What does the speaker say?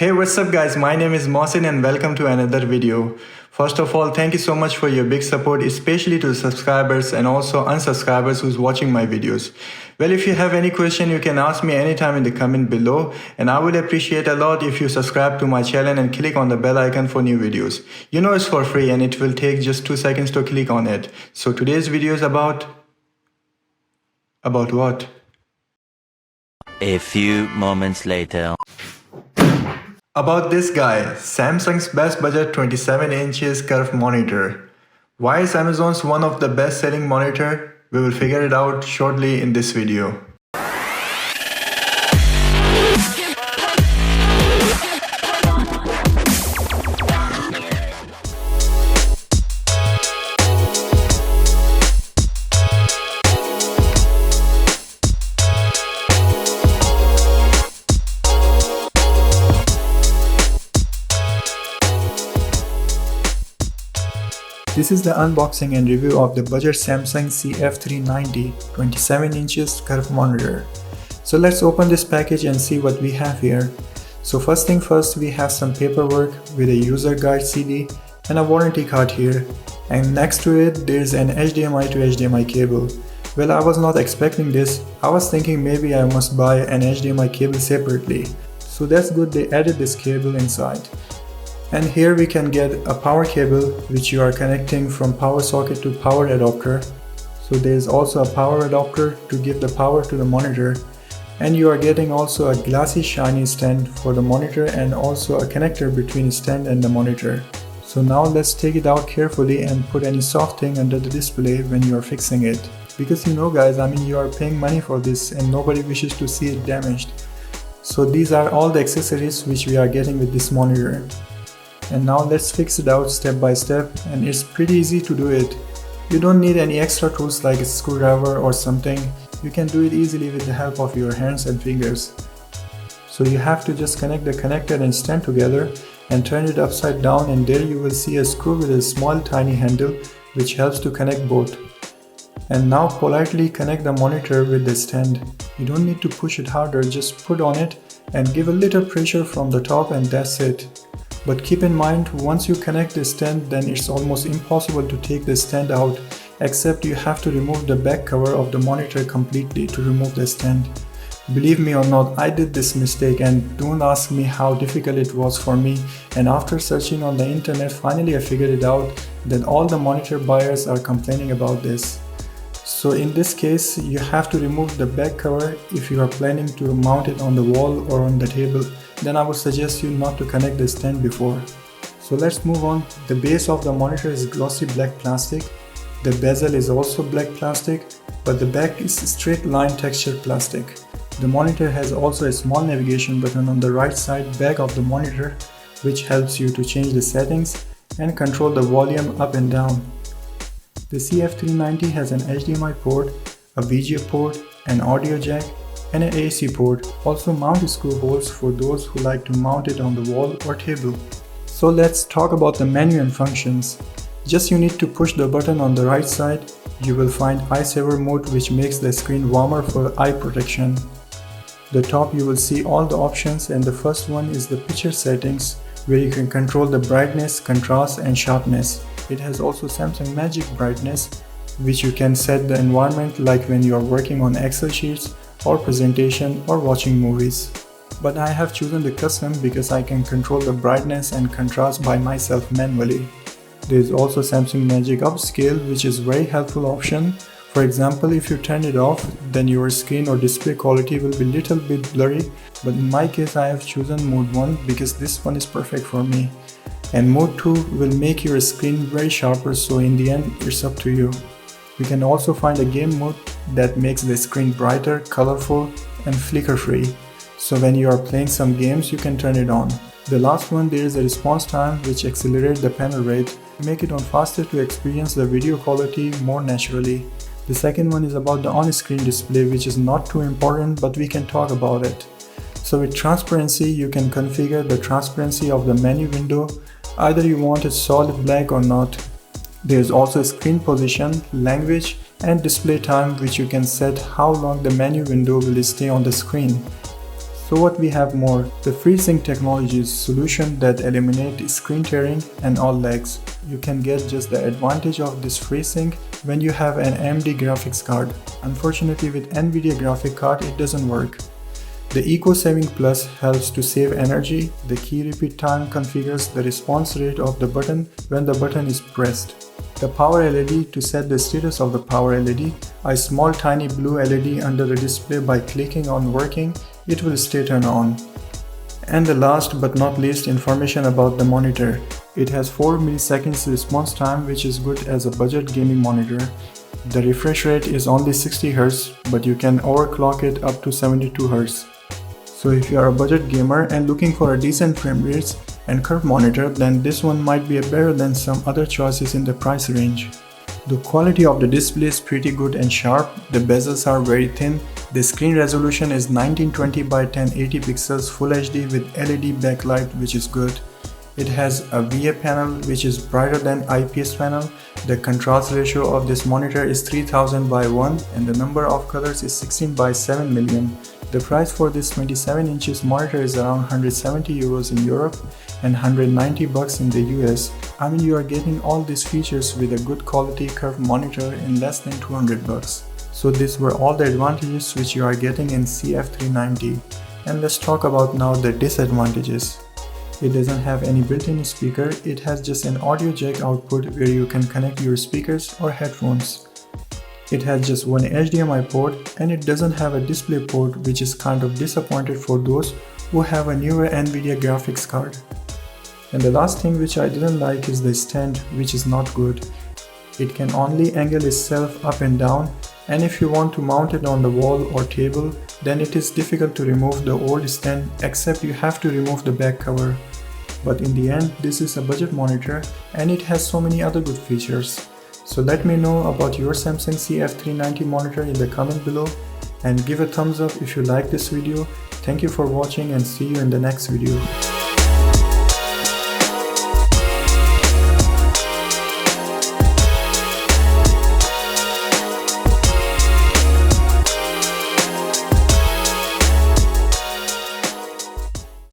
Hey, what's up guys, my name is Mohsin and welcome to another video. First of all, thank you so much for your big support, especially to the subscribers and also unsubscribers who's watching my videos. Well, if you have any question, you can ask me anytime in the comment below, and I would appreciate a lot if you subscribe to my channel and click on the bell icon for new videos. You know it's for free and it will take just 2 seconds to click on it. So today's video is about what? A few moments later. About this guy, Samsung's best budget 27 inches curved monitor. Why is Amazon's one of the best selling monitor? We will figure it out shortly in this video. This is the unboxing and review of the budget Samsung CF390 27 inches curved monitor. So let's open this package and see what we have here. So first thing first, we have some paperwork with a user guide CD and a warranty card here. And next to it, there's an HDMI to HDMI cable. Well, I was not expecting this. I was thinking maybe I must buy an HDMI cable separately. So that's good, they added this cable inside. And here we can get a power cable which you are connecting from power socket to power adapter. So there is also a power adapter to give the power to the monitor, and you are getting also a glassy shiny stand for the monitor and also a connector between the stand and the monitor. So now let's take it out carefully and put any soft thing under the display when you are fixing it. Because you know guys, you are paying money for this and nobody wishes to see it damaged. So these are all the accessories which we are getting with this monitor. And now let's fix it out step by step, and it's pretty easy to do it. You don't need any extra tools like a screwdriver or something. You can do it easily with the help of your hands and fingers. So you have to just connect the connector and stand together and turn it upside down, and there you will see a screw with a small tiny handle which helps to connect both. And now politely connect the monitor with the stand. You don't need to push it harder, just put on it and give a little pressure from the top, and that's it. But keep in mind, once you connect the stand, then it's almost impossible to take the stand out, except you have to remove the back cover of the monitor completely to remove the stand. Believe me or not, I did this mistake, and don't ask me how difficult it was for me. And after searching on the internet, finally I figured it out that all the monitor buyers are complaining about this. So in this case, you have to remove the back cover if you are planning to mount it on the wall or on the table. Then I would suggest you not to connect the stand before. So let's move on. The base of the monitor is glossy black plastic. The bezel is also black plastic, but the back is straight line textured plastic. The monitor has also a small navigation button on the right side back of the monitor, which helps you to change the settings and control the volume up and down. The CF390 has an HDMI port, a VGA port, an audio jack, and an AC port. Also mount screw holes for those who like to mount it on the wall or table. So let's talk about the menu and functions. Just you need to push the button on the right side. You will find eye saver mode, which makes the screen warmer for eye protection. The top you will see all the options, and the first one is the picture settings, where you can control the brightness, contrast and sharpness. It has also Samsung Magic Brightness, which you can set the environment like when you are working on Excel sheets or presentation or watching movies. But I have chosen the custom because I can control the brightness and contrast by myself manually. There is also Samsung Magic Upscale, which is very helpful option. For example, if you turn it off, then your screen or display quality will be little bit blurry, but in my case I have chosen mode 1 because this one is perfect for me. And mode 2 will make your screen very sharper, so in the end it's up to you. You can also find a game mode that makes the screen brighter, colorful and flicker free. So when you are playing some games, you can turn it on. The last one, there is a response time which accelerates the panel rate, make it on faster to experience the video quality more naturally. The second one is about the on-screen display, which is not too important, but we can talk about it. So with transparency, you can configure the transparency of the menu window. Either you want it solid black or not. There is also screen position, language and display time, which you can set how long the menu window will stay on the screen. So what we have more? The FreeSync technology is a solution that eliminates screen tearing and all lags. You can get just the advantage of this FreeSync when you have an AMD graphics card. Unfortunately, with NVIDIA graphic card it doesn't work. The Eco Saving Plus helps to save energy. The key repeat time configures the response rate of the button when the button is pressed. The power LED to set the status of the power LED. A small tiny blue LED under the display. By clicking on working, it will stay turned on. And the last but not least, information about the monitor. It has 4 milliseconds response time, which is good as a budget gaming monitor. The refresh rate is only 60 Hz, but you can overclock it up to 72 Hz. So if you are a budget gamer and looking for a decent frame rates and curved monitor, then this one might be better than some other choices in the price range. The quality of the display is pretty good and sharp. The bezels are very thin. The screen resolution is 1920 by 1080 pixels Full HD with LED backlight, which is good. It has a VA panel which is brighter than IPS panel. The contrast ratio of this monitor is 3000 by 1 and the number of colors is 16 by 7 million. The price for this 27 inches monitor is around 170 euros in Europe and 190 bucks in the US. I mean, you are getting all these features with a good quality curved monitor in less than 200 bucks. So these were all the advantages which you are getting in CF390. And let's talk about now the disadvantages. It doesn't have any built-in speaker. It has just an audio jack output where you can connect your speakers or headphones. It has just one HDMI port and it doesn't have a display port, which is kind of disappointed for those who have a newer NVIDIA graphics card. And the last thing which I didn't like is the stand, which is not good. It can only angle itself up and down, and if you want to mount it on the wall or table, then it is difficult to remove the old stand, except you have to remove the back cover. But in the end, this is a budget monitor and it has so many other good features. So let me know about your Samsung CF390 monitor in the comment below and give a thumbs up if you like this video. Thank you for watching and see you in the next video.